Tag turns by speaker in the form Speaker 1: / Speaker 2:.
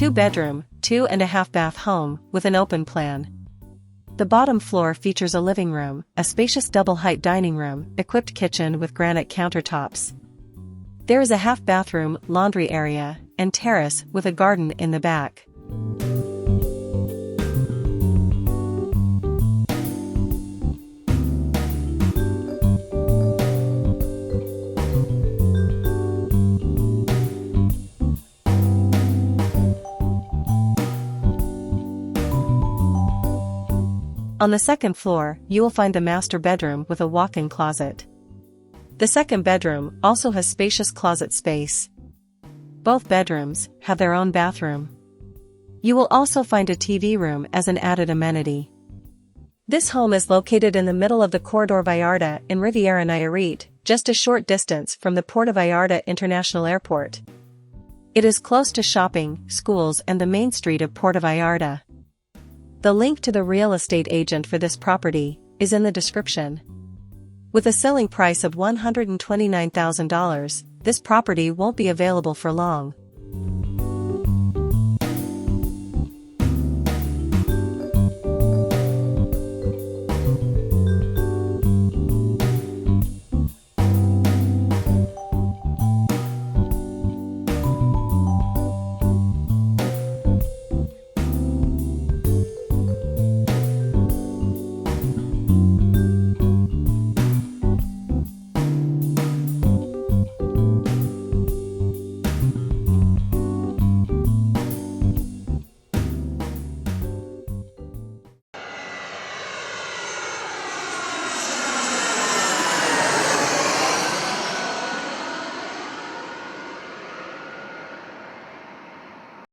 Speaker 1: 2-bedroom, 2.5-bath home with an open plan. The bottom floor features a living room, a spacious double-height dining room, equipped kitchen with granite countertops. There is a half-bathroom, laundry area, and terrace with a garden in the back. On the second floor, you will find the master bedroom with a walk-in closet. The second bedroom also has spacious closet space. Both bedrooms have their own bathroom. You will also find a TV room as an added amenity. This home is located in the middle of the Corredor Vallarta in Riviera Nayarit, just a short distance from the Puerto Vallarta International Airport. It is close to shopping, schools, and the main street of Puerto Vallarta. The link to the real estate agent for this property is in the description. With a selling price of $129,000, this property won't be available for long.